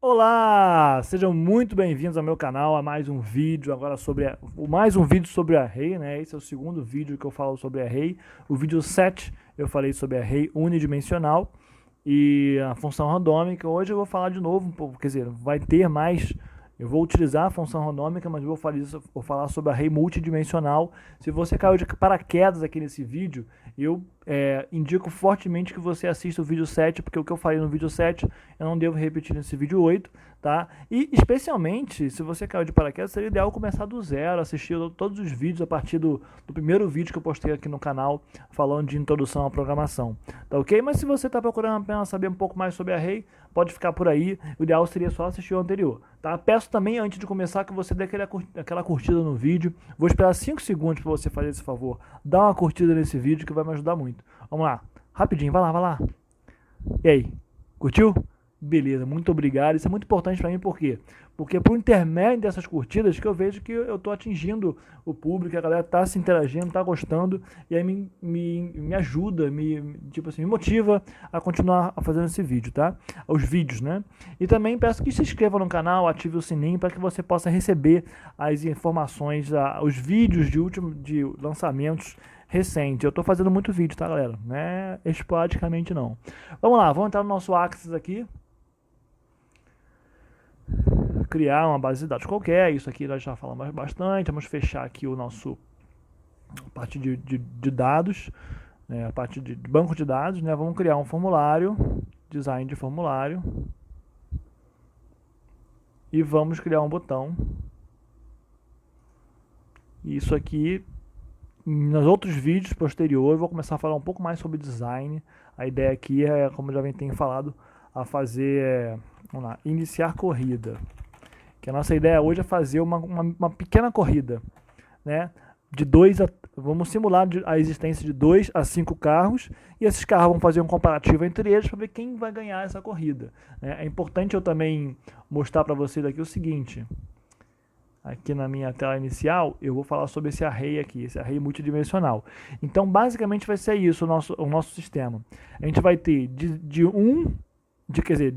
Olá, sejam muito bem-vindos ao meu canal, a mais um vídeo agora mais um vídeo sobre array, né? Esse é o segundo vídeo que eu falo sobre array. O vídeo 7 eu falei sobre array unidimensional e a função randômica. Hoje eu vou falar de novo, quer dizer, vai ter mais. Eu vou utilizar a função randômica, mas eu vou falar sobre array multidimensional. Se você caiu de paraquedas aqui nesse vídeo, eu indico fortemente que você assista o vídeo 7, porque o que eu falei no vídeo 7 eu não devo repetir nesse vídeo 8, tá? E especialmente, se você caiu de paraquedas, seria ideal começar do zero, assistir todos os vídeos a partir do primeiro vídeo que eu postei aqui no canal, falando de introdução à programação, tá ok? Mas se você está procurando apenas saber um pouco mais sobre array, pode ficar por aí, o ideal seria só assistir o anterior, tá? Peço também, antes de começar, que você dê aquela curtida no vídeo. Vou esperar 5 segundos para você fazer esse favor. Dá uma curtida nesse vídeo que vai me ajudar muito. Vamos lá, rapidinho, vai lá, vai lá. E aí, curtiu? Beleza, muito obrigado. Isso é muito importante para mim, por quê? Porque por intermédio dessas curtidas que eu vejo que eu estou atingindo o público, a galera está se interagindo, está gostando, e aí me ajuda, tipo assim, me motiva a continuar fazendo esse vídeo, tá? Os vídeos, né? E também peço que se inscreva no canal, ative o sininho para que você possa receber as informações, os vídeos de lançamentos recente. Eu tô fazendo muito vídeo, tá, galera? Não é esporadicamente, não. Vamos lá, vamos entrar no nosso Axis aqui. Criar uma base de dados qualquer. Isso aqui nós já falamos bastante. Vamos fechar aqui o nosso a parte de dados, né? A parte de banco de dados, né? Vamos criar um formulário, design de formulário. E vamos criar um botão. Isso aqui, nos outros vídeos posteriores, eu vou começar a falar um pouco mais sobre design. A ideia aqui é, como já tenho falado, a fazer, vamos lá, iniciar corrida. Que a nossa ideia hoje é fazer uma pequena corrida, né? Vamos simular a existência de 2 a 5 carros, e esses carros vão fazer um comparativo entre eles para ver quem vai ganhar essa corrida, né? É importante eu também mostrar para vocês aqui o seguinte. Aqui na minha tela inicial, eu vou falar sobre esse array aqui, esse array multidimensional. Então, basicamente vai ser isso o nosso sistema. A gente vai ter de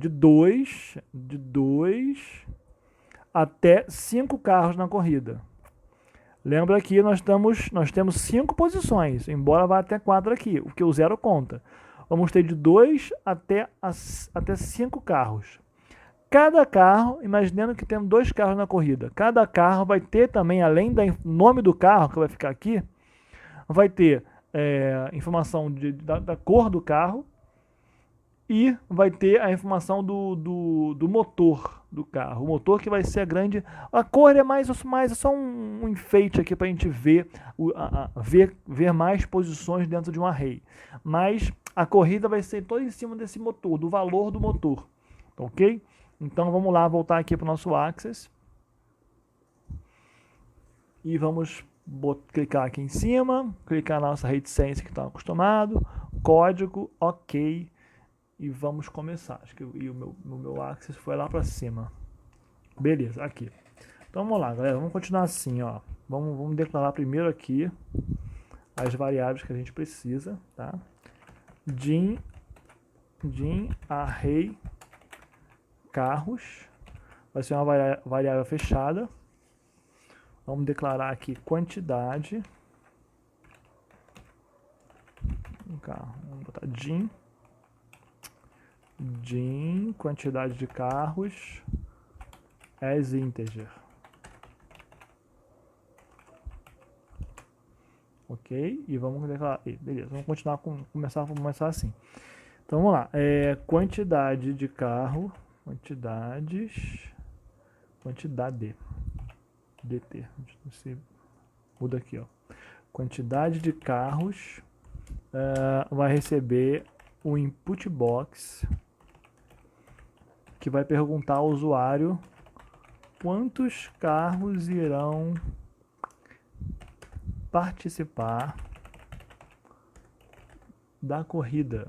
2 até 5 carros na corrida. Lembra que nós temos 5 posições, embora vá até 4 aqui, o que o zero conta. Vamos ter de 2 até 5 carros. Cada carro, imaginando que temos 2 carros na corrida, cada carro vai ter também, além do nome do carro, que vai ficar aqui, vai ter informação da cor do carro e vai ter a informação do motor do carro. O motor que vai ser a grande... A cor é mais só um enfeite aqui para a gente ver mais posições dentro de um array. Mas a corrida vai ser toda em cima desse motor, do valor do motor. Ok? Então vamos lá, voltar aqui para o nosso Axis. E vamos clicar aqui em cima, clicar na nossa reticência que está acostumado, código, ok, e vamos começar. Acho que o meu Axis foi lá para cima. Beleza, aqui. Então vamos lá, galera, vamos continuar assim, ó. Vamos declarar primeiro aqui as variáveis que a gente precisa, tá? Dim array carros, vai ser uma variável fechada. Vamos declarar aqui quantidade. Vamos botar dim quantidade de carros as integer. Ok? E vamos declarar. Beleza, vamos começar assim. Então vamos lá. Quantidade de carro. Quantidade dt, você muda aqui, ó. Quantidade de carros vai receber o input box, que vai perguntar ao usuário quantos carros irão participar da corrida.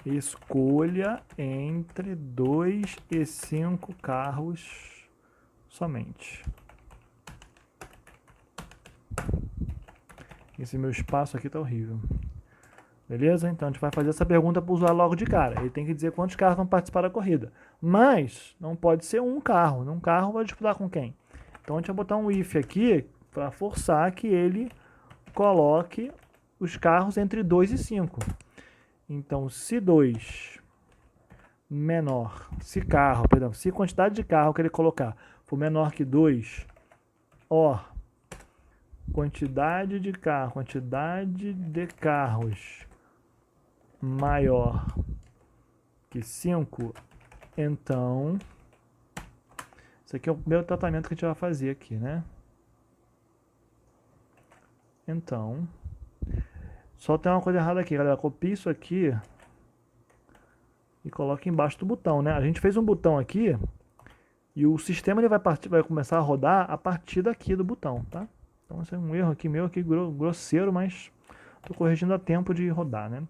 Escolha entre 2 e 5 carros somente. Esse meu espaço aqui tá horrível. Beleza? Então a gente vai fazer essa pergunta para o usuário logo de cara. Ele tem que dizer quantos carros vão participar da corrida. Mas não pode ser um carro. Um carro vai disputar com quem? Então a gente vai botar um if aqui para forçar que ele coloque os carros entre 2 e 5. Então, se 2 menor, se quantidade de carro que ele colocar for menor que 2, quantidade de carros maior que 5, então, isso aqui é o primeiro tratamento que a gente vai fazer aqui, né? Então, só tem uma coisa errada aqui, galera. Copie isso aqui e coloque embaixo do botão, né? A gente fez um botão aqui e o sistema ele vai começar a rodar a partir daqui do botão, tá? Então, esse é um erro aqui meu, aqui grosseiro, mas estou corrigindo a tempo de rodar, né?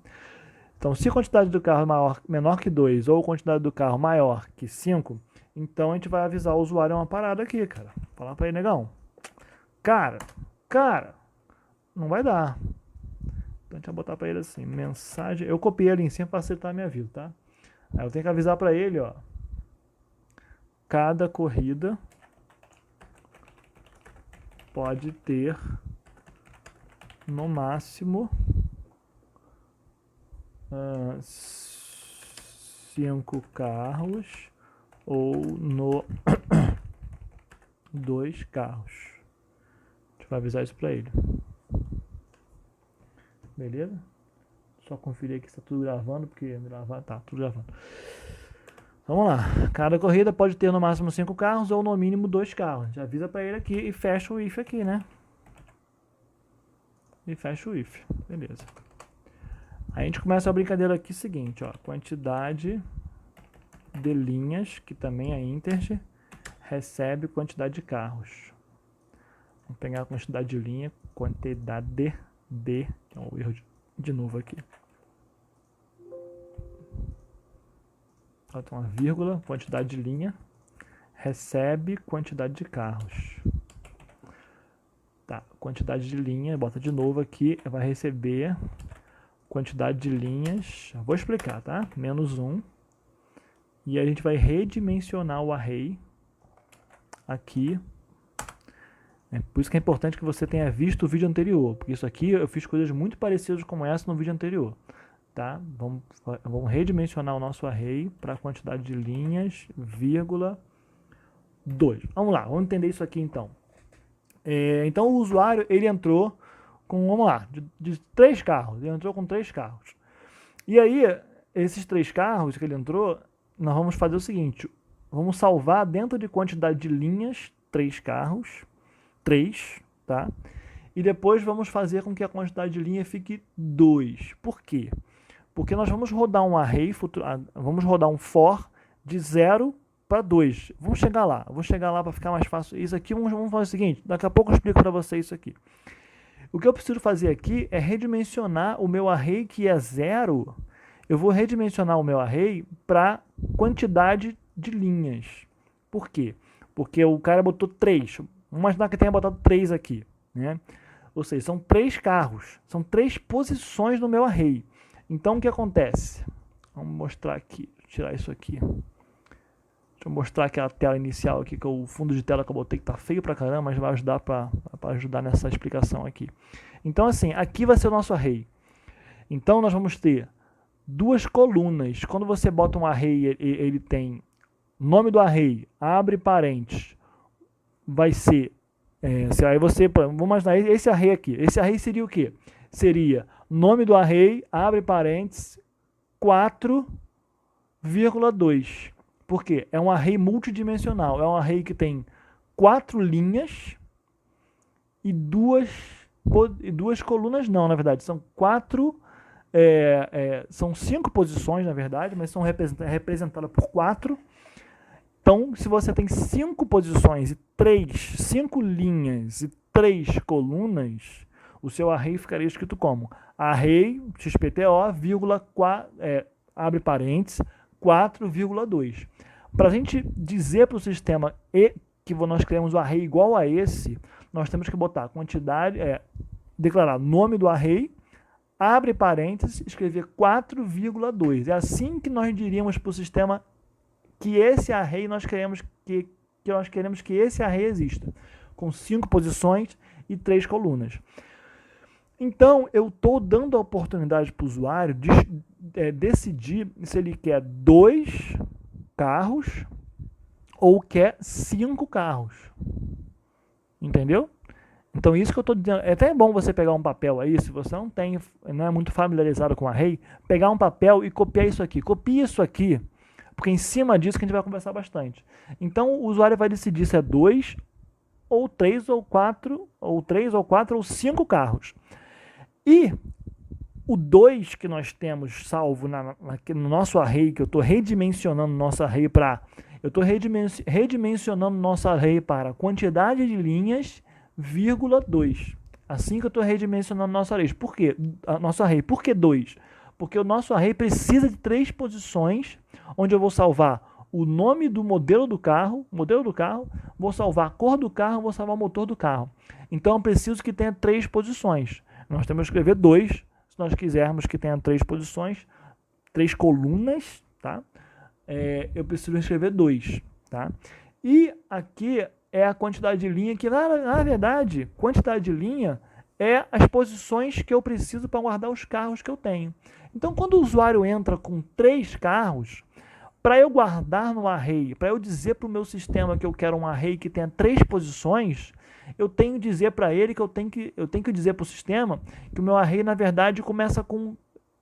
Então, se a quantidade do carro menor que 2 ou a quantidade do carro maior que 5, então a gente vai avisar o usuário uma parada aqui, cara. Falar para ele, negão. Cara, não vai dar. Então a gente vai botar para ele assim, mensagem. Eu copiei ali em cima para facilitar a minha vida, tá? Aí eu tenho que avisar para ele, ó. Cada corrida pode ter no máximo 5 carros ou no 2 carros. A gente vai avisar isso para ele. Beleza? Só conferir aqui se está tudo gravando, porque tá tudo gravando. Vamos lá. Cada corrida pode ter no máximo 5 carros ou no mínimo 2 carros. Já avisa para ele aqui e fecha o if aqui, né? E fecha o if. Beleza. Aí a gente começa a brincadeira aqui seguinte, ó. Quantidade de linhas, que também é integer, recebe quantidade de carros. Vamos pegar a quantidade de linha, quantidade de, que é um erro de novo aqui. Bota uma vírgula, quantidade de linha, recebe quantidade de carros. Tá, quantidade de linha, bota de novo aqui, vai receber quantidade de linhas, vou explicar, tá? Menos 1. E a gente vai redimensionar o array aqui. É por isso que é importante que você tenha visto o vídeo anterior, porque isso aqui eu fiz coisas muito parecidas como essa no vídeo anterior. Tá? Vamos redimensionar o nosso array para a quantidade de linhas, vírgula, 2. Vamos lá, vamos entender isso aqui então. Então o usuário, ele entrou com, vamos lá, de 3 carros. Ele entrou com 3 carros. E aí, esses 3 carros que ele entrou, nós vamos fazer o seguinte. Vamos salvar dentro de quantidade de linhas, 3 carros. 3, tá? E depois vamos fazer com que a quantidade de linha fique 2. Por quê? Porque nós vamos rodar um array, vamos rodar um for de 0 para 2. Vamos chegar lá. Eu vou chegar lá para ficar mais fácil. Isso aqui, vamos fazer o seguinte. Daqui a pouco eu explico para vocês isso aqui. O que eu preciso fazer aqui é redimensionar o meu array que é 0. Eu vou redimensionar o meu array para quantidade de linhas. Por quê? Porque o cara botou 3. Vamos imaginar que tenha botado 3 aqui, né? Ou seja, são 3 carros. São 3 posições no meu array. Então, o que acontece? Vamos mostrar aqui. Tirar isso aqui. Deixa eu mostrar aquela tela inicial aqui, que é o fundo de tela que eu botei, que tá feio pra caramba, mas vai ajudar para ajudar nessa explicação aqui. Então, assim, aqui vai ser o nosso array. Então, nós vamos ter 2 colunas. Quando você bota um array, ele tem nome do array, abre parênteses, vai ser, aí você, vamos imaginar esse array aqui. Esse array seria o quê? Seria nome do array, abre parênteses, 4,2. Por quê? É um array multidimensional. É um array que tem 4 linhas e duas colunas, não, na verdade. São 4, são 5 posições, na verdade, mas são representadas por 4. Então, se você tem 5 posições e 5 linhas e 3 colunas, o seu array ficaria escrito como array XPTO, abre parênteses, 4,2. Para a gente dizer para o sistema que nós criamos o array igual a esse, nós temos que botar quantidade, declarar nome do array, abre parênteses, escrever 4,2. É assim que nós diríamos para o sistema que esse array nós queremos que esse array exista, com 5 posições e 3 colunas. Então, eu estou dando a oportunidade para o usuário de decidir se ele quer 2 carros ou quer 5 carros. Entendeu? Então, isso que eu estou dizendo, é até bom você pegar um papel aí, se você não é muito familiarizado com array, pegar um papel e copiar isso aqui. Copie isso aqui, porque em cima disso que a gente vai conversar bastante. Então, o usuário vai decidir se é 2 ou 3 ou 4, ou 3 ou 4 ou 5 carros. E o 2 que nós temos salvo no nosso array, que eu estou redimensionando nosso array para... Eu estou redimensionando nosso array para quantidade de linhas, vírgula 2. Assim que eu estou redimensionando nosso array. Por quê? Nosso array. Por que 2? Porque o nosso array precisa de 3 posições, onde eu vou salvar o nome do modelo do carro, vou salvar a cor do carro, vou salvar o motor do carro. Então eu preciso que tenha 3 posições. Nós temos que escrever 2, se nós quisermos que tenha 3 posições, 3 colunas, tá? Eu preciso escrever 2, tá? E aqui é a quantidade de linha, que na verdade, quantidade de linha é as posições que eu preciso para guardar os carros que eu tenho. Então, quando o usuário entra com 3 carros, para eu guardar no array, para eu dizer para o meu sistema que eu quero um array que tenha 3 posições, eu tenho que dizer para ele que eu tenho que dizer para o sistema que o meu array, na verdade, começa com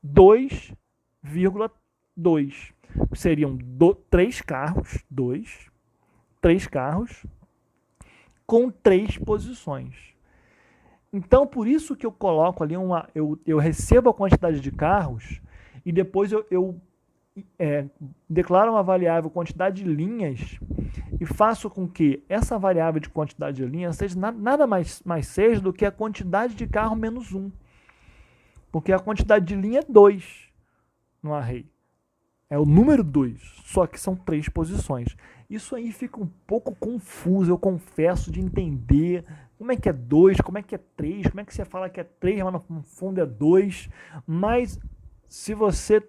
2,2. Seriam 3 carros, 3 carros, com 3 posições. Então, por isso que eu coloco ali eu recebo a quantidade de carros e depois eu declaro uma variável quantidade de linhas e faço com que essa variável de quantidade de linhas seja nada mais seja do que a quantidade de carro menos 1. Porque a quantidade de linha é 2 no array. É o número 2, só que são 3 posições. Isso aí fica um pouco confuso, eu confesso, de entender como é que é 2, como é que é 3, como é que você fala que é 3, mas no fundo é 2. Mas se você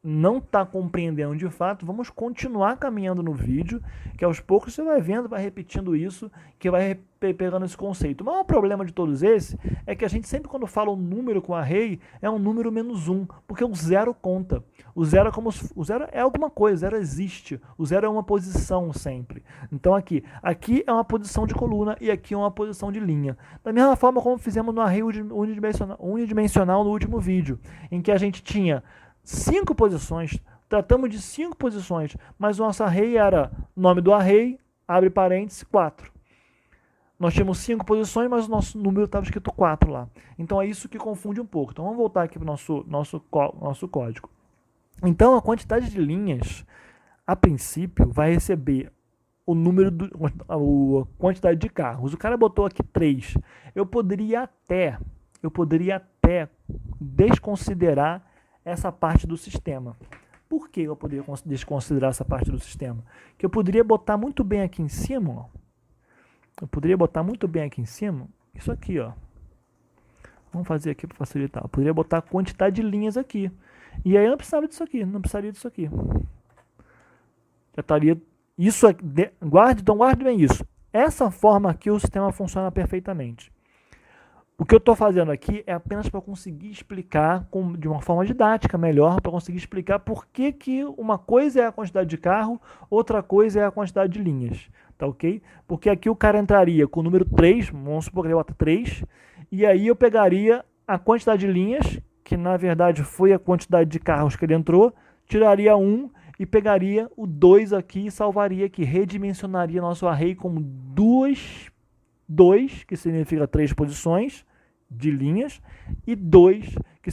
não está compreendendo de fato, vamos continuar caminhando no vídeo, que aos poucos você vai vendo, vai repetindo isso, que vai pegando esse conceito. O maior problema de todos esses é que a gente sempre quando fala um número com array, é um número menos 1, porque o zero conta. O zero é alguma coisa, o zero existe, o zero é uma posição sempre. Então aqui é uma posição de coluna e aqui é uma posição de linha. Da mesma forma como fizemos no array unidimensional no último vídeo, em que a gente tinha 5 posições, tratamos de 5 posições, mas o nosso array era nome do array, abre parênteses, 4. Nós tínhamos 5 posições, mas o nosso número estava escrito 4 lá. Então é isso que confunde um pouco. Então vamos voltar aqui para o nosso código. Então a quantidade de linhas, a princípio, vai receber o número a quantidade de carros. O cara botou aqui 3. Eu poderia até desconsiderar essa parte do sistema. Por que eu poderia desconsiderar essa parte do sistema? Que eu poderia botar muito bem aqui em cima, ó. Isso aqui, ó. Vamos fazer aqui para facilitar. Eu poderia botar a quantidade de linhas aqui. E aí eu não precisaria disso aqui. Já estaria... Isso aqui, guarde bem isso. Essa forma aqui o sistema funciona perfeitamente. O que eu estou fazendo aqui é apenas para conseguir explicar de uma forma didática melhor, para conseguir explicar por que uma coisa é a quantidade de carro, outra coisa é a quantidade de linhas, tá ok? Porque aqui o cara entraria com o número 3, vamos supor que ele bota 3, e aí eu pegaria a quantidade de linhas, que na verdade foi a quantidade de carros que ele entrou, tiraria 1 e pegaria o 2 aqui e salvaria aqui, redimensionaria nosso array como 2, que significa 3 posições de linhas, e 2, que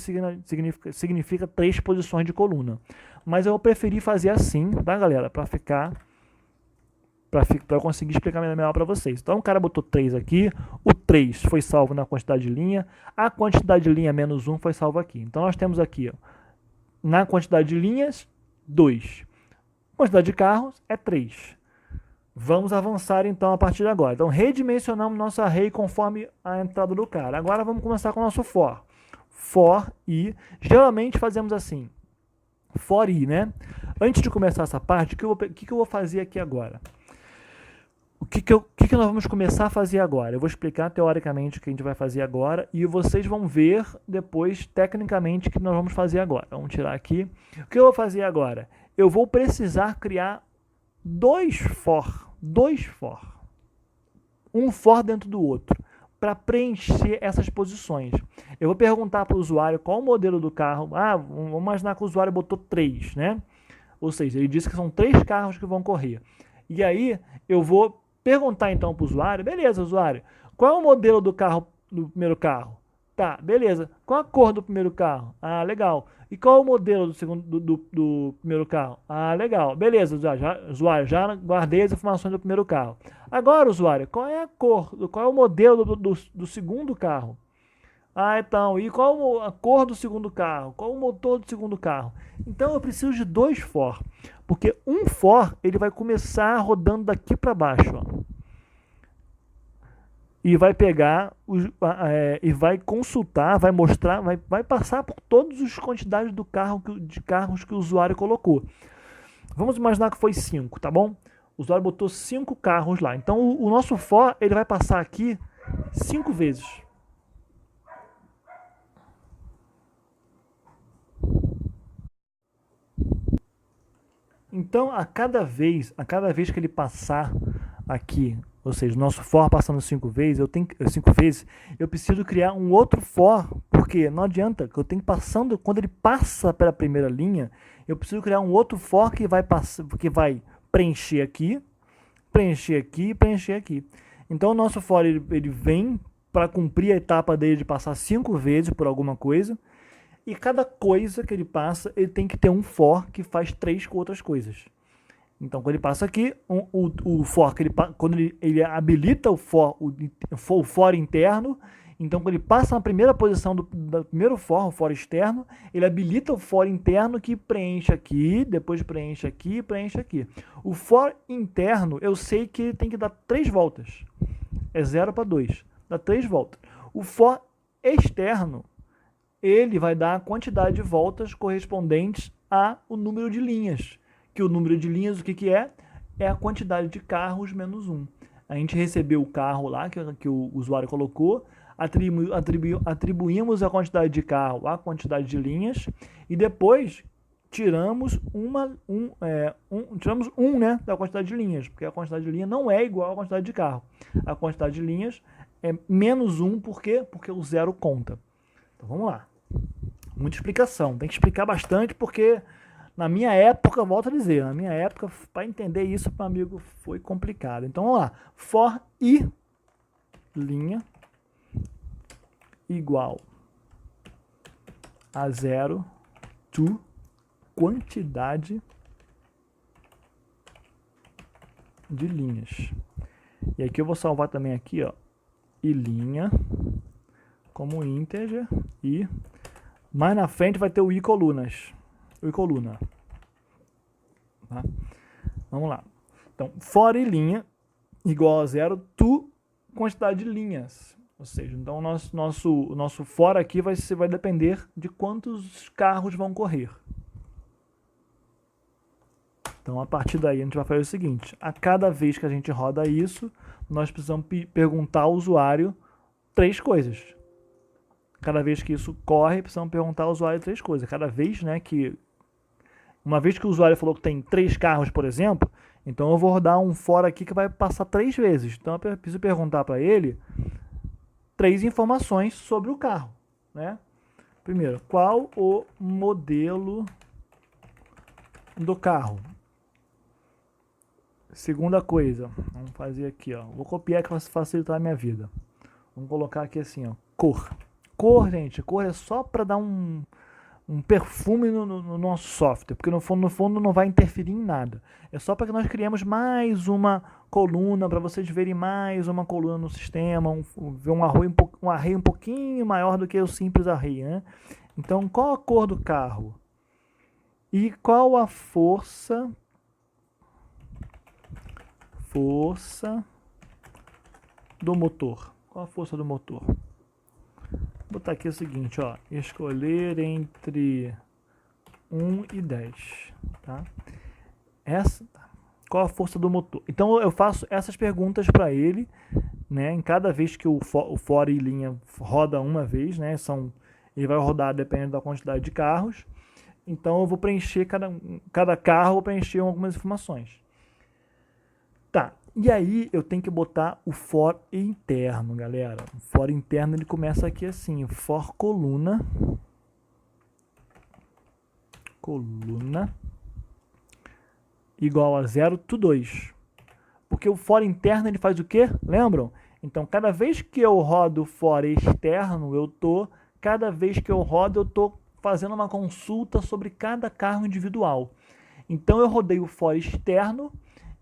significa 3 posições de coluna. Mas eu preferi fazer assim, tá, galera? Para conseguir explicar melhor para vocês. Então o cara botou 3 aqui, o 3 foi salvo na quantidade de linha, a quantidade de linha menos 1 foi salvo aqui. Então nós temos aqui, ó, na quantidade de linhas, 2. Quantidade de carros é 3. Vamos avançar então a partir de agora. Então redimensionamos nosso array conforme a entrada do cara. Agora vamos começar com o nosso for. for i. Geralmente fazemos assim, for i, né? Antes de começar essa parte, o que eu vou fazer aqui agora? O que nós vamos começar a fazer agora? Eu vou explicar teoricamente o que a gente vai fazer agora e vocês vão ver depois, tecnicamente, o que nós vamos fazer agora. Vamos tirar aqui. O que eu vou fazer agora? Eu vou precisar criar dois for. Um for dentro do outro, para preencher essas posições. Eu vou perguntar para o usuário qual o modelo do carro. Vamos imaginar que o usuário botou 3, né? Ou seja, ele disse que são 3 carros que vão correr. E aí eu vou perguntar então para o usuário, beleza, usuário, qual é o modelo do carro, do primeiro carro? Tá, beleza. Qual a cor do primeiro carro? Ah, legal. E qual é o modelo do segundo do primeiro carro? Ah, legal. Beleza, usuário, já guardei as informações do primeiro carro. Agora, usuário, qual é a cor, qual é o modelo do segundo carro? Ah, então, e qual a cor do segundo carro? Qual o motor do segundo carro? Então eu preciso de 2 for, porque um for ele vai começar rodando daqui para baixo, ó, e vai pegar e vai consultar, vai mostrar, vai passar por todas as quantidades de carros que o usuário colocou. Vamos imaginar que foi 5, tá bom? O usuário botou 5 carros lá. Então o nosso for ele vai passar aqui 5 vezes. Então, a cada vez que ele passar aqui, ou seja, o nosso for passando 5 vezes, eu preciso criar um outro for, porque não adianta, que eu tenho que passando, quando ele passa pela primeira linha, eu preciso criar um outro for que vai preencher aqui, preencher aqui, preencher aqui. Então, o nosso for ele vem para cumprir a etapa dele de passar 5 vezes por alguma coisa. E cada coisa que ele passa, ele tem que ter um for que faz 3 com outras coisas. Então, quando ele passa aqui, o for, quando ele habilita o for interno, então quando ele passa na primeira posição do primeiro for, o for externo, ele habilita o for interno que preenche aqui, depois preenche aqui, preenche aqui. O for interno, eu sei que ele tem que dar 3 voltas. É 0 para 2. Dá 3 voltas. O for externo, ele vai dar a quantidade de voltas correspondentes ao número de linhas. Que o número de linhas, o que é? É a quantidade de carros menos 1. A gente recebeu o carro lá, que o usuário colocou, atribuímos a quantidade de carro à quantidade de linhas, e depois tiramos tiramos 1, né, da quantidade de linhas, porque a quantidade de linha não é igual à quantidade de carro. A quantidade de linhas é menos 1, por quê? Porque o 0 conta. Então vamos lá. Muita explicação, tem que explicar bastante, porque na minha época, volto a dizer, na minha época, para entender isso, para amigo, foi complicado. Então vamos lá. For i linha igual a 0 to quantidade de linhas. E aqui eu vou salvar também aqui, ó, i linha como integer e mais na frente vai ter o i colunas. O i coluna. Tá? Vamos lá. Então, for i linha igual a 0 to quantidade de linhas. Ou seja, então o nosso for aqui vai depender de quantos carros vão correr. Então, a partir daí, a gente vai fazer o seguinte. A cada vez que a gente roda isso, nós precisamos perguntar ao usuário 3 coisas. Cada vez que isso corre, precisamos perguntar ao usuário 3 coisas. Cada vez, né, uma vez que o usuário falou que tem 3 carros, por exemplo, então eu vou rodar um for aqui que vai passar 3 vezes. Então eu preciso perguntar para ele 3 informações sobre o carro, né? Primeiro, qual o modelo do carro? Segunda coisa, vamos fazer aqui, ó. Vou copiar que vai facilitar a minha vida. Vamos colocar aqui assim, ó, cor. Cor, gente, cor é só para dar um perfume no nosso software, porque no fundo não vai interferir em nada. É só para que nós criemos mais uma coluna, para vocês verem mais uma coluna no sistema, ver um array um pouquinho maior do que o simples array, né? Então, qual a cor do carro? E qual a força do motor? Qual a força do motor? Vou botar aqui o seguinte, ó, escolher entre 1 e 10, tá? Qual a força do motor? Então eu faço essas perguntas para ele, né? Em cada vez que o for e linha roda uma vez, né? Ele vai rodar dependendo da quantidade de carros. Então eu vou preencher cada carro, vou preencher algumas informações. Tá, e aí eu tenho que botar o for interno, galera. O for interno ele começa aqui assim, for coluna igual a 0 to 2. Porque o for interno ele faz o quê? Lembram? Então cada vez que eu rodo o for externo, cada vez que eu rodo eu estou fazendo uma consulta sobre cada carro individual. Então eu rodei o for externo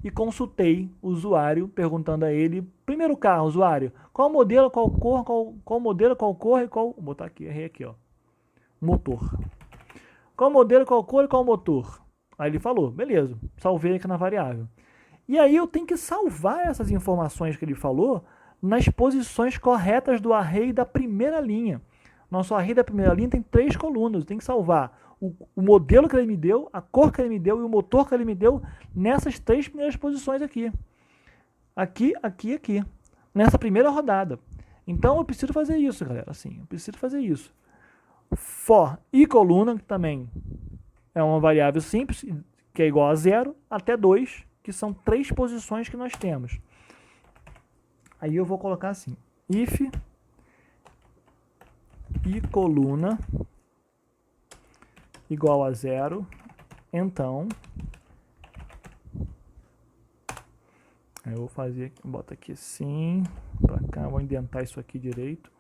e consultei o usuário, perguntando a ele, primeiro carro, usuário, qual modelo, qual cor, qual modelo, qual cor e qual... Vou botar aqui, errei aqui, ó. Motor. Qual modelo, qual cor e qual motor? Aí ele falou, beleza, salvei aqui na variável. E aí eu tenho que salvar essas informações que ele falou nas posições corretas do array da primeira linha. Nosso array da primeira linha tem 3 colunas, tem que salvar o modelo que ele me deu, a cor que ele me deu e o motor que ele me deu nessas 3 primeiras posições aqui. Aqui, aqui, aqui. Nessa primeira rodada. Então eu preciso fazer isso, galera. Assim, eu preciso fazer isso. For e coluna, que também é uma variável simples, que é igual a 0, até 2, que são 3 posições que nós temos. Aí eu vou colocar assim, if e coluna igual a 0, então eu vou fazer, bota aqui assim, para cá, vou indentar isso aqui direito.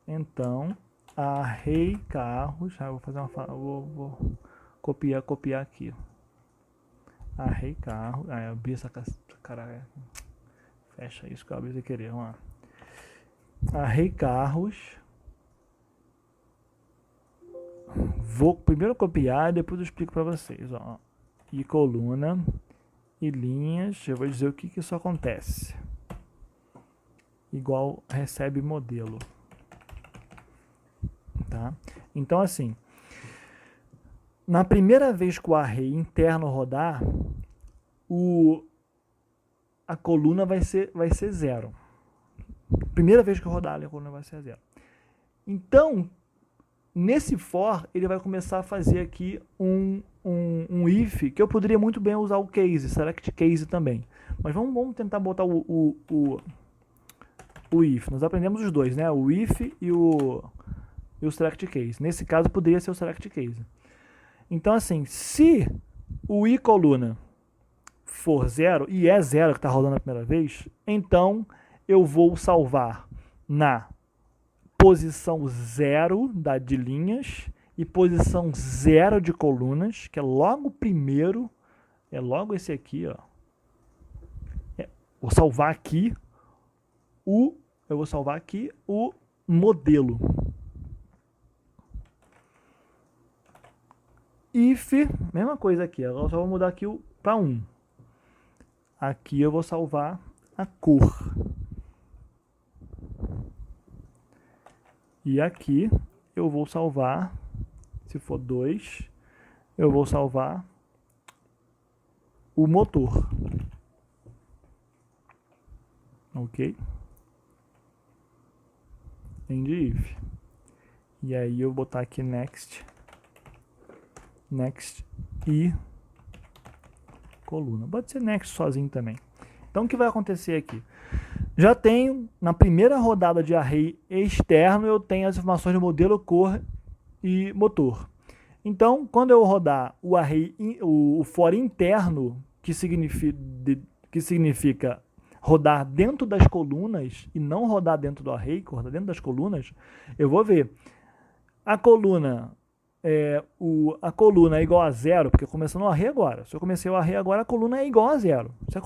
Então, array carros, vou fazer vou copiar aqui. Array carros, abrir essa cara, fecha isso que eu abri sem querer, vamos lá. Array carros. Vou primeiro copiar e depois eu explico para vocês, ó. E coluna e linhas, eu vou dizer o que isso acontece. Igual recebe modelo. Tá? Então assim, na primeira vez que o array interno rodar, a coluna vai ser 0. Primeira vez que eu rodar, a coluna vai ser 0. Então, nesse for, ele vai começar a fazer aqui um if, que eu poderia muito bem usar o case, select case também. Mas vamos tentar botar o if. Nós aprendemos os dois, né? O if e o select case. Nesse caso, poderia ser o select case. Então, assim, se o i coluna for 0, e é 0 que está rodando a primeira vez, então eu vou salvar na posição 0 de linhas e posição 0 de colunas, que é logo o primeiro, é logo esse aqui, ó. Vou salvar aqui o modelo. If, mesma coisa aqui, agora só vou mudar aqui para 1. Aqui eu vou salvar a cor. E aqui eu vou salvar, se for 2, eu vou salvar o motor. Ok? End if. E aí eu vou botar aqui next e coluna. Pode ser next sozinho também. Então o que vai acontecer aqui? Já tenho, na primeira rodada de array externo, eu tenho as informações de modelo, cor e motor. Então, quando eu rodar o array, o for interno, que significa rodar dentro das colunas e não rodar dentro do array, rodar dentro das colunas, eu vou ver a coluna é igual a 0, porque começando o array agora. Se eu comecei o array agora, a coluna é igual a 0. Se a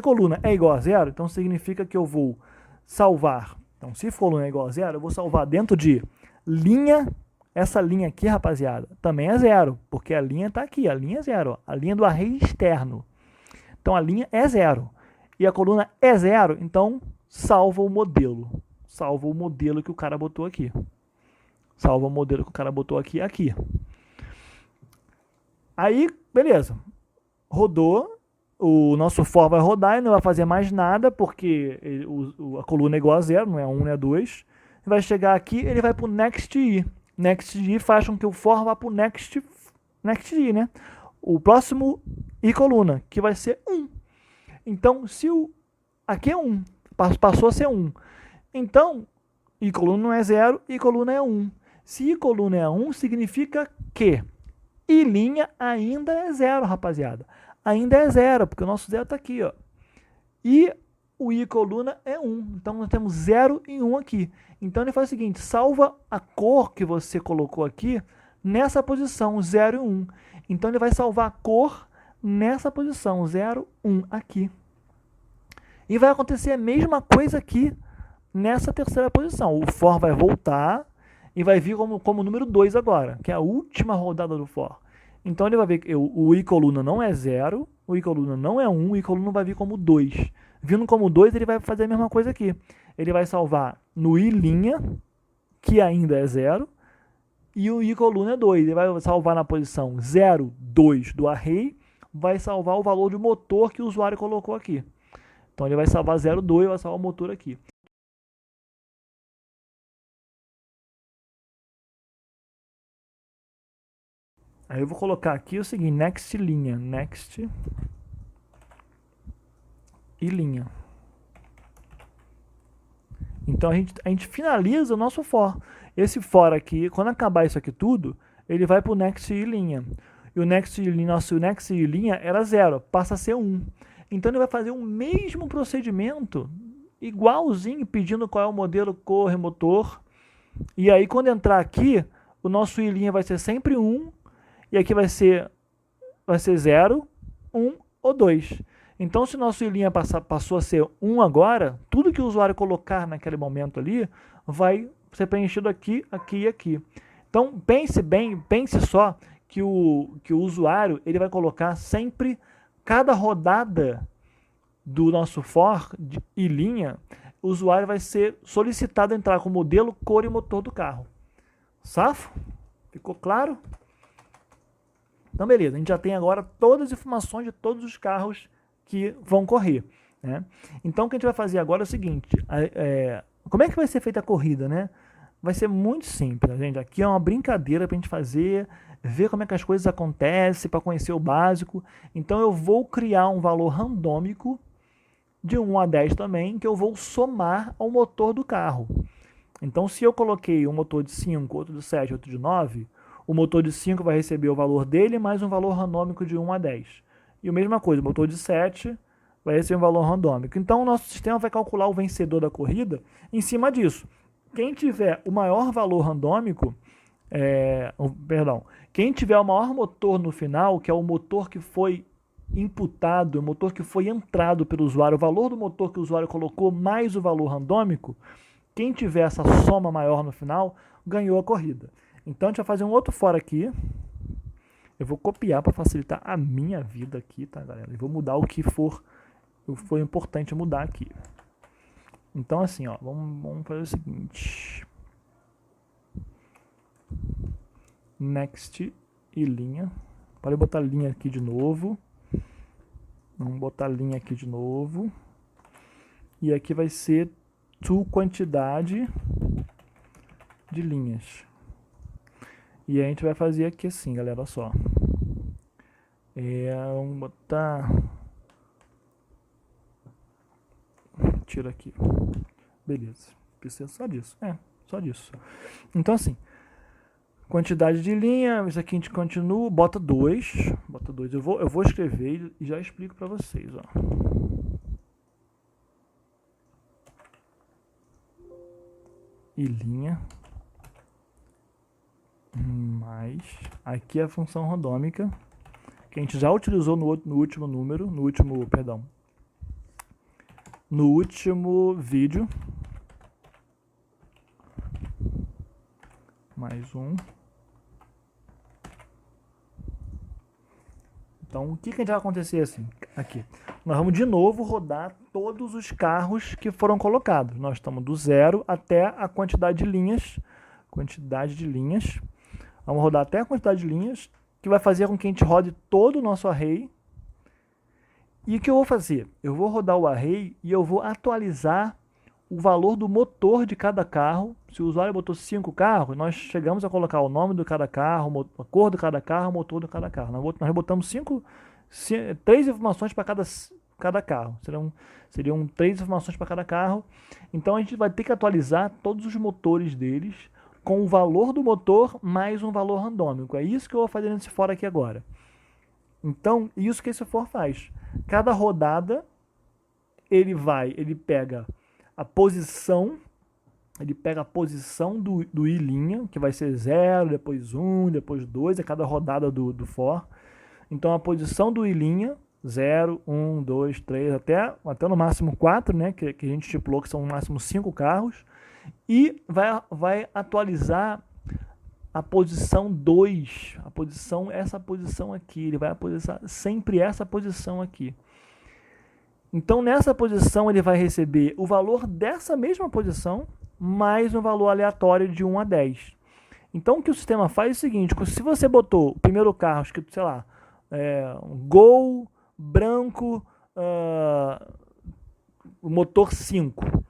coluna é igual a 0, então significa que eu vou salvar. Então, se a coluna é igual a 0, eu vou salvar dentro de linha. Essa linha aqui, rapaziada, também é 0, porque a linha está aqui, a linha é 0, ó, a linha do array externo. Então, a linha é 0. E a coluna é 0, então salva o modelo. salva o modelo que o cara botou aqui. Salva o modelo que o cara botou aqui. Aí, beleza. Rodou. O nosso for vai rodar e não vai fazer mais nada, porque a coluna é igual a 0, não é 1, não é 2. Vai chegar aqui, ele vai para o next i. Next i faz com que o for vá para o next i, né? O próximo i coluna, que vai ser 1. Então, se aqui é 1, passou a ser 1. Então, i coluna não é 0, i coluna é 1. Se i coluna é 1, significa que i' ainda é 0, rapaziada. Ainda é 0, porque o nosso 0 está aqui, ó. E o i coluna é 1. Então, nós temos 0 e 1 aqui. Então, ele faz o seguinte, salva a cor que você colocou aqui nessa posição, 0 e 1. Então, ele vai salvar a cor nessa posição, 0, 1, aqui. E vai acontecer a mesma coisa aqui nessa terceira posição. O for vai voltar e vai vir como número 2 agora, que é a última rodada do for. Então, ele vai ver que o i coluna não é 0, o i coluna não é 1, o i coluna vai vir como 2. Vindo como 2, ele vai fazer a mesma coisa aqui. Ele vai salvar no i', que ainda é 0, e o i coluna é 2. Ele vai salvar na posição 0, 2 do array, vai salvar o valor de motor que o usuário colocou aqui. Então, ele vai salvar 0, 2 e vai salvar o motor aqui. Aí eu vou colocar aqui o seguinte, next linha, next e linha. Então a gente finaliza o nosso for. Esse for aqui, quando acabar isso aqui tudo, ele vai para o next e linha. E o next e linha, nosso next e linha era 0, passa a ser 1. Então ele vai fazer o mesmo procedimento, igualzinho, pedindo qual é o modelo, cor, motor. E aí quando entrar aqui, o nosso i' vai ser sempre 1. E aqui vai ser 0, 1 ou 2. Então, se o nosso i' passou a ser 1 agora, tudo que o usuário colocar naquele momento ali vai ser preenchido aqui, aqui e aqui. Então, pense só que o usuário ele vai colocar sempre, cada rodada do nosso for de i', o usuário vai ser solicitado a entrar com o modelo, cor e motor do carro. Safo? Ficou claro? Então, beleza, a gente já tem agora todas as informações de todos os carros que vão correr, né? Então, o que a gente vai fazer agora é o seguinte, como é que vai ser feita a corrida, né? Vai ser muito simples, gente. Aqui é uma brincadeira para a gente fazer, ver como é que as coisas acontecem, para conhecer o básico. Então, eu vou criar um valor randômico de 1 a 10 também, que eu vou somar ao motor do carro. Então, se eu coloquei um motor de 5, outro de 7, outro de 9... o motor de 5 vai receber o valor dele mais um valor randômico de 1 a 10. E a mesma coisa, o motor de 7 vai receber um valor randômico. Então, o nosso sistema vai calcular o vencedor da corrida em cima disso. Quem tiver o maior valor randômico, quem tiver o maior motor no final, que é o motor que foi imputado, o motor que foi entrado pelo usuário, o valor do motor que o usuário colocou mais o valor randômico, quem tiver essa soma maior no final, ganhou a corrida. Então, a gente vai fazer um outro for aqui. Eu vou copiar para facilitar a minha vida aqui, tá, galera? E vou mudar o que for importante mudar aqui. Então, assim, ó, vamos fazer o seguinte. Next e linha. Pode botar linha aqui de novo. Vamos botar linha aqui de novo. E aqui vai ser to quantidade de linhas. E a gente vai fazer aqui assim, galera, olha só. Vamos botar... Tira aqui. Beleza. Precisa só disso. Só disso. Então, assim. Quantidade de linha. Isso aqui a gente continua. Bota 2. Bota 2. Eu vou escrever e já explico para vocês, ó. E linha. Mais, aqui é a função randômica, que a gente já utilizou no último vídeo. Mais um. Então, o que vai acontecer assim? Aqui. nós vamos de novo rodar todos os carros que foram colocados. Nós estamos do 0 até a quantidade de linhas. Vamos rodar até a quantidade de linhas, que vai fazer com que a gente rode todo o nosso array. E o que eu vou fazer? Eu vou rodar o array e eu vou atualizar o valor do motor de cada carro. Se o usuário botou 5 carros, nós chegamos a colocar o nome de cada carro, a cor de cada carro, o motor de cada carro. Nós botamos 3 informações para cada carro. Seriam 3 informações para cada carro. Então a gente vai ter que atualizar todos os motores deles com o valor do motor mais um valor randômico. É isso que eu vou fazer nesse for aqui agora. Então, isso que esse for faz. Cada rodada, ele pega a posição do i', que vai ser 0, depois 1, depois 2, é cada rodada do for. Então, a posição do i', 0, 1, 2, 3, até no máximo 4, né, que a gente estipulou que são no máximo 5 carros, e vai atualizar a posição 2, essa posição aqui, ele vai atualizar sempre essa posição aqui. Então, nessa posição, ele vai receber o valor dessa mesma posição, mais um valor aleatório de 1 a 10. Então, o que o sistema faz é o seguinte: se você botou o primeiro carro escrito, sei lá, Gol, branco, o motor 5.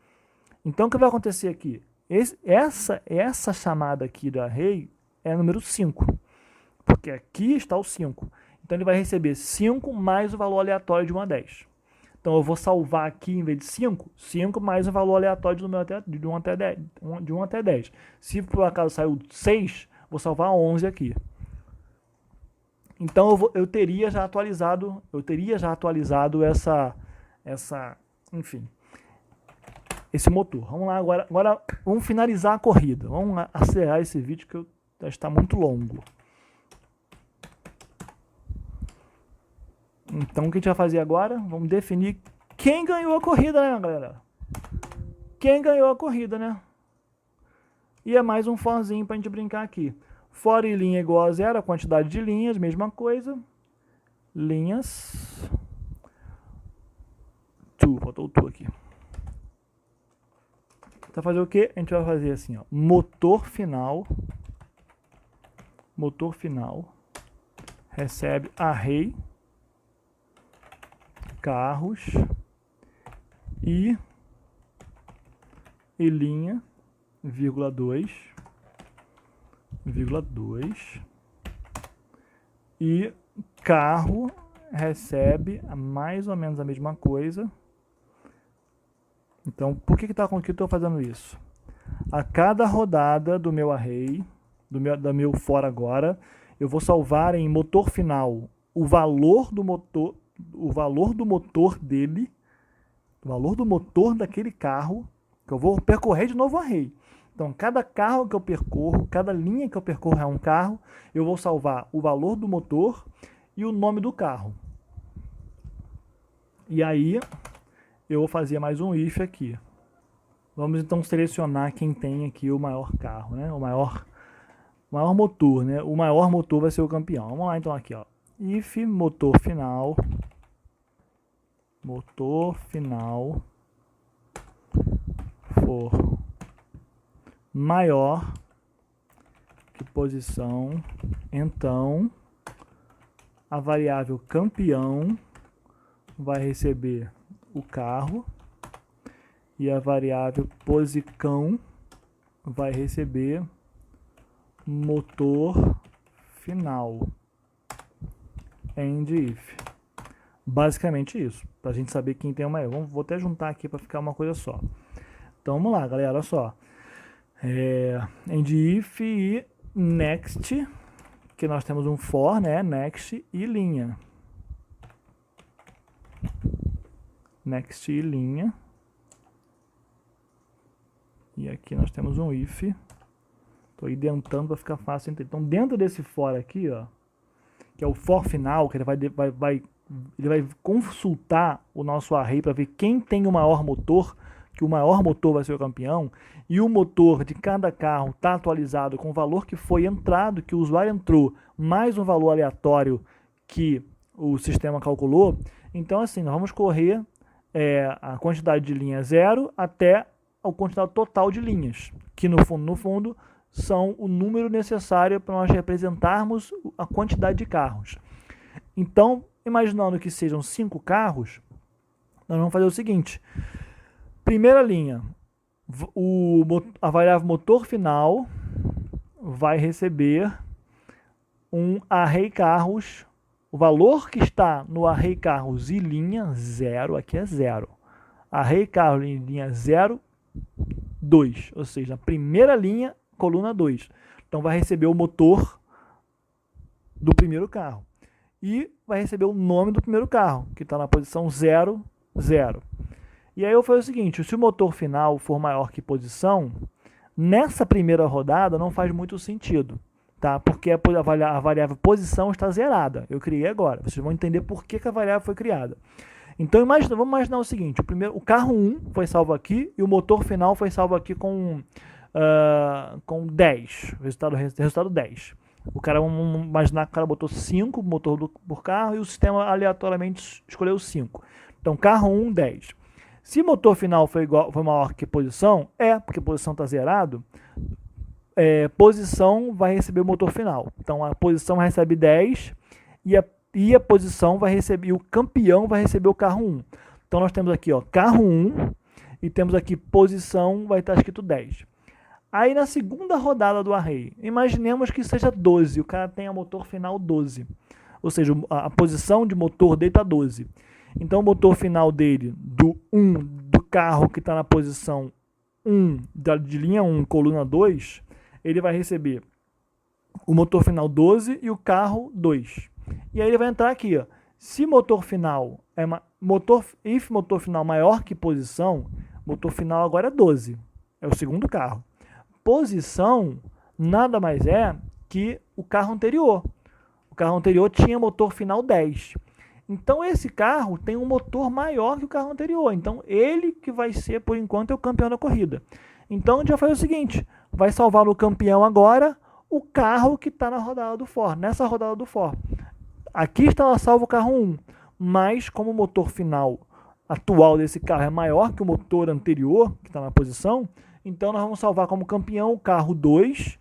Então, o que vai acontecer aqui? Essa chamada aqui do array é número 5, porque aqui está o 5. Então, ele vai receber 5 mais o valor aleatório de 1 a 10. Então, eu vou salvar aqui, em vez de 5, 5 mais o valor aleatório de 1 até 10. Se por acaso saiu 6, vou salvar 11 aqui. Então, eu teria já atualizado esse motor. Vamos lá, agora vamos finalizar a corrida. Vamos acelerar esse vídeo que já está muito longo. Então, o que a gente vai fazer agora? Vamos definir quem ganhou a corrida, né, galera? Quem ganhou a corrida, né? E é mais um forzinho para a gente brincar aqui. For e linha igual a 0, a quantidade de linhas, mesma coisa. Linhas. Faltou o aqui. Vai fazer o que? A gente vai fazer assim, ó, motor final recebe array carros e linha, vírgula 2, e carro recebe mais ou menos a mesma coisa. Então, por que eu estou fazendo isso? A cada rodada do meu array, do meu for agora, eu vou salvar em motor final o valor do motor dele, o valor do motor daquele carro, que eu vou percorrer de novo o array. Então, cada carro que eu percorro, cada linha que eu percorro é um carro, eu vou salvar o valor do motor e o nome do carro. E aí, eu vou fazer mais um if aqui. Vamos então selecionar quem tem aqui o maior carro, né? O maior motor, né? O maior motor vai ser o campeão. Vamos lá então aqui, ó. If motor final for maior que posição, então a variável campeão vai receber o carro e a variável posicão vai receber motor final. End if. Basicamente isso, para a gente saber quem tem o maior. Vou até juntar aqui para ficar uma coisa só. Então vamos lá, galera, olha só. End if e next, que nós temos um for, né? Next e linha. Next e linha. E aqui nós temos um if. Estou identando para ficar fácil entender. Então, dentro desse for aqui, ó, que é o for final, que ele vai consultar o nosso array para ver quem tem o maior motor, que o maior motor vai ser o campeão, e o motor de cada carro está atualizado com o valor que foi entrado, que o usuário entrou, mais um valor aleatório que o sistema calculou. Então, assim, nós vamos correr a quantidade de linha 0 até a quantidade total de linhas, que no fundo são o número necessário para nós representarmos a quantidade de carros. Então, imaginando que sejam 5 carros, nós vamos fazer o seguinte. Primeira linha, a variável motor final vai receber um array carros. O valor que está no array carros e linha 0, aqui é 0. Array carros em linha 0, 2. Ou seja, a primeira linha, coluna 2. Então vai receber o motor do primeiro carro. E vai receber o nome do primeiro carro, que está na posição 0, 0. E aí eu faço o seguinte, se o motor final for maior que posição, nessa primeira rodada não faz muito sentido. Tá? Porque a variável posição está zerada. Eu criei agora. Vocês vão entender por que a variável foi criada. Então, vamos imaginar o seguinte. O carro 1 foi salvo aqui e o motor final foi salvo aqui com 10. Resultado 10. Vamos imaginar que o cara botou 5 motor por carro e o sistema aleatoriamente escolheu 5. Então, carro 1, 10. Se o motor final foi maior que posição, porque posição está zerado, posição vai receber o motor final. Então a posição recebe 10 e a posição vai receber, o campeão vai receber o carro 1. Então nós temos aqui carro 1 e temos aqui posição, vai estar escrito 10. Aí na segunda rodada do array, imaginemos que seja 12, o cara tem a motor final 12. Ou seja, a posição de motor dele está 12. Então o motor final dele, do carro que está na posição 1, de linha 1, coluna 2, ele vai receber o motor final 12 e o carro 2. E aí ele vai entrar aqui, se motor final motor final maior que posição, motor final agora é 12. É o segundo carro. Posição nada mais é que o carro anterior. O carro anterior tinha motor final 10. Então esse carro tem um motor maior que o carro anterior. Então ele que vai ser, por enquanto, o campeão da corrida. Então a gente vai fazer o seguinte, vai salvar no campeão agora o carro que está na rodada do for, nessa rodada do for. Aqui está salvo o carro 1, mas como o motor final atual desse carro é maior que o motor anterior, que está na posição, então nós vamos salvar como campeão o carro 2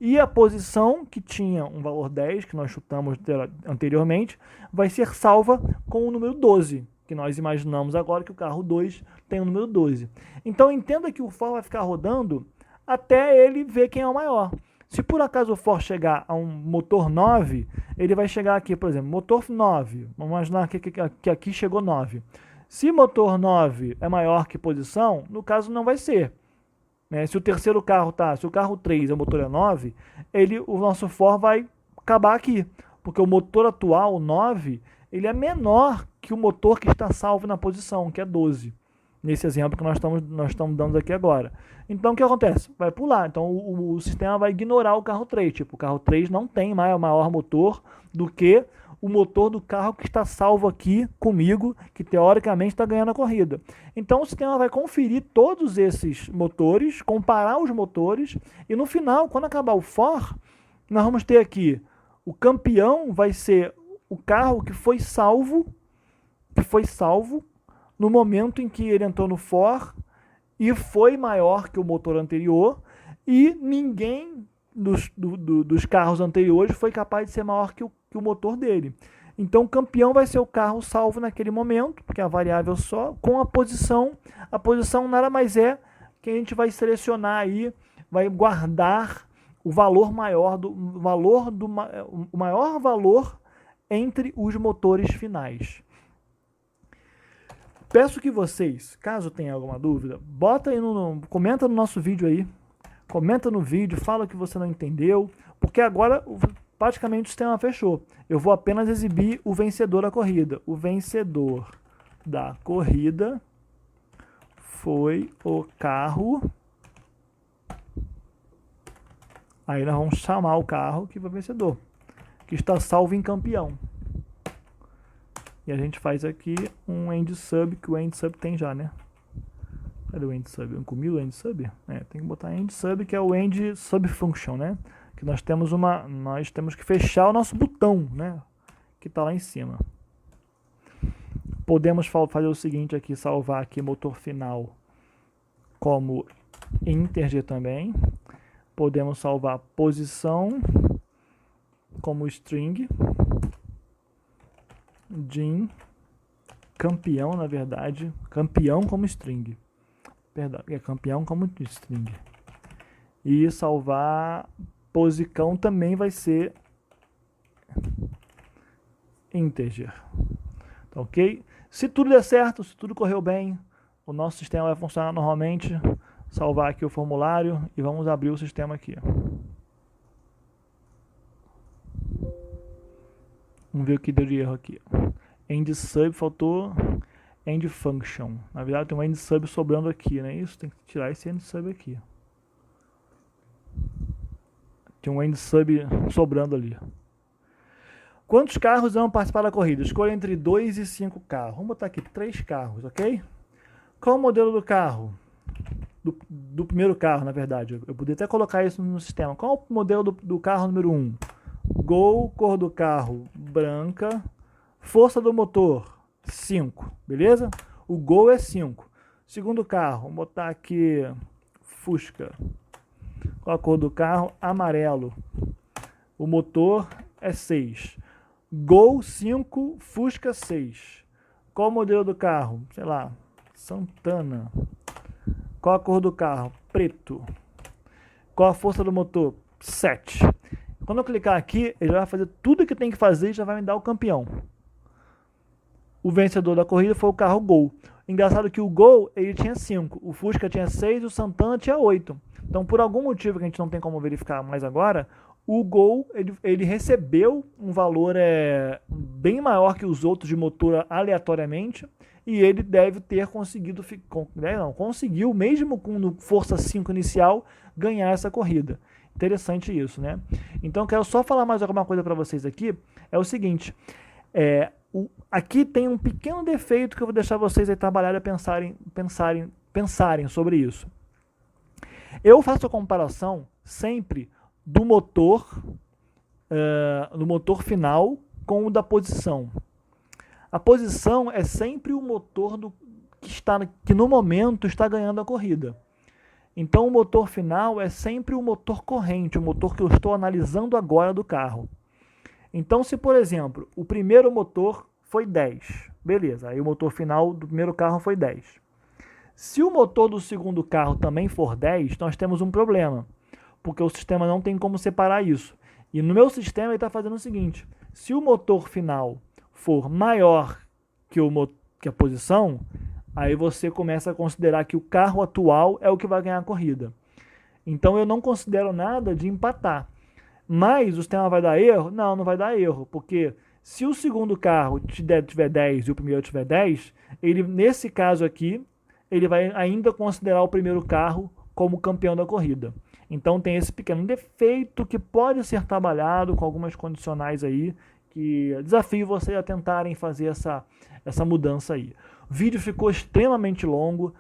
e a posição que tinha um valor 10, que nós chutamos anteriormente, vai ser salva com o número 12. Que nós imaginamos agora que o carro 2 tem o número 12. Então entenda que o for vai ficar rodando até ele ver quem é o maior. Se por acaso o for chegar a um motor 9, ele vai chegar aqui, por exemplo, motor 9. Vamos imaginar que aqui chegou 9. Se motor 9 é maior que posição, no caso não vai ser. Se o terceiro carro se o carro 3 o motor é 9, o nosso for vai acabar aqui. Porque o motor atual, o 9, ele é menor que o motor que está salvo na posição, que é 12. Nesse exemplo que nós estamos dando aqui agora. Então o que acontece? Vai pular. Então o sistema vai ignorar o carro 3. Tipo, o carro 3 não tem maior motor do que o motor do carro que está salvo aqui comigo, que teoricamente está ganhando a corrida. Então o sistema vai conferir todos esses motores, comparar os motores, e no final, quando acabar o for, nós vamos ter aqui, o campeão vai ser o carro que foi salvo no momento em que ele entrou no for e foi maior que o motor anterior, e ninguém dos carros anteriores foi capaz de ser maior que o motor dele. Então o campeão vai ser o carro salvo naquele momento, porque é a variável só, com a posição. A posição nada mais é que a gente vai selecionar aí, vai guardar o valor maior, o maior valor entre os motores finais. Peço que vocês, caso tenha alguma dúvida, bota aí comenta no nosso vídeo aí, comenta no vídeo, fala o que você não entendeu, porque agora praticamente o sistema fechou. Eu vou apenas exibir o vencedor da corrida. O vencedor da corrida foi o carro. Aí nós vamos chamar o carro que foi vencedor, que está salvo em campeão. E a gente faz aqui um end sub, que o end sub tem já, né? Cadê o end sub? Comigo o end sub? Tem que botar end sub, que é o end sub function, né? Que nós temos que fechar o nosso botão, né? Que está lá em cima. Podemos fazer o seguinte aqui, salvar aqui motor final como integer também. Podemos salvar posição como string. Din, campeão, na verdade, campeão como string. Perdão, é campeão como string. E salvar posicão também vai ser integer. Tá ok? Se tudo der certo, se tudo correu bem, o nosso sistema vai funcionar normalmente. Salvar aqui o formulário e vamos abrir o sistema aqui. Vamos ver o que deu de erro aqui. End sub, faltou end function. Na verdade tem um end sub sobrando aqui, né? Isso, tem que tirar esse end sub aqui. Tem um end sub sobrando ali. Quantos carros vão participar da corrida? Escolha entre 2 e 5 carros. Vamos botar aqui 3 carros, ok? Qual o modelo do carro? Do primeiro carro, na verdade. Eu poderia até colocar isso no sistema. Qual o modelo do carro número 1? Gol, cor do carro, branca. Força do motor, 5. Beleza? O Gol é 5. Segundo carro, vamos botar aqui Fusca. Qual a cor do carro? Amarelo. O motor é 6. Gol 5, Fusca 6. Qual o modelo do carro? Sei lá, Santana. Qual a cor do carro? Preto. Qual a força do motor? 7. Quando eu clicar aqui, ele vai fazer tudo o que tem que fazer e já vai me dar o campeão. O vencedor da corrida foi o carro Gol. Engraçado que o Gol ele tinha 5, o Fusca tinha 6 e o Santana tinha 8. Então, por algum motivo que a gente não tem como verificar mais agora, o Gol ele recebeu um valor bem maior que os outros de motor aleatoriamente e ele deve ter conseguido, conseguiu, mesmo com força 5 inicial, ganhar essa corrida. Interessante isso, né? Então, quero só falar mais alguma coisa para vocês aqui. É o seguinte, aqui tem um pequeno defeito que eu vou deixar vocês aí trabalharem e pensarem sobre isso. Eu faço a comparação sempre do motor final com o da posição. A posição é sempre o motor que no momento está ganhando a corrida. Então o motor final é sempre o motor corrente, o motor que eu estou analisando agora do carro. Então se, por exemplo, o primeiro motor foi 10, beleza, aí o motor final do primeiro carro foi 10. Se o motor do segundo carro também for 10, nós temos um problema, porque o sistema não tem como separar isso. E no meu sistema ele está fazendo o seguinte, se o motor final for maior que a posição, aí você começa a considerar que o carro atual é o que vai ganhar a corrida. Então eu não considero nada de empatar. Mas o sistema vai dar erro? Não, não vai dar erro, porque se o segundo carro tiver 10 e o primeiro tiver 10, ele, nesse caso aqui, ele vai ainda considerar o primeiro carro como campeão da corrida. Então tem esse pequeno defeito que pode ser trabalhado com algumas condicionais aí, que desafio vocês a tentarem fazer essa mudança aí. O vídeo ficou extremamente longo,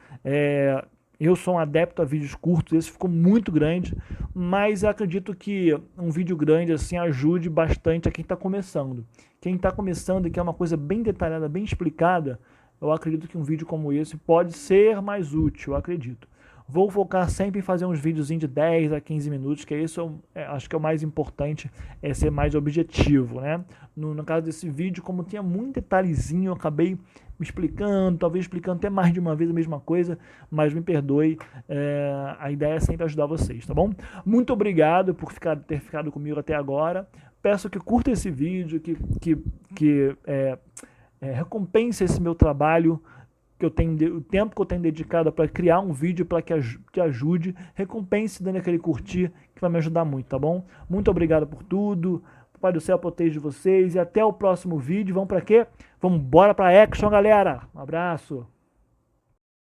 eu sou um adepto a vídeos curtos, esse ficou muito grande, mas eu acredito que um vídeo grande assim ajude bastante a quem está começando. Quem está começando e quer uma coisa bem detalhada, bem explicada, eu acredito que um vídeo como esse pode ser mais útil, eu acredito. Vou focar sempre em fazer uns vídeos de 10 a 15 minutos, que isso acho que é o mais importante, é ser mais objetivo, né? No caso desse vídeo, como tinha muito detalhezinho, eu acabei me explicando, talvez explicando até mais de uma vez a mesma coisa, mas me perdoe, a ideia é sempre ajudar vocês, tá bom? Muito obrigado por ter ficado comigo até agora. Peço que curta esse vídeo, que recompense esse meu trabalho, o tempo que eu tenho dedicado para criar um vídeo para que ajude, recompense dando aquele curtir, que vai me ajudar muito, tá bom? Muito obrigado por tudo, Pai do Céu proteja vocês e até o próximo vídeo. Vamos para quê? Vamos embora para action, galera! Um abraço!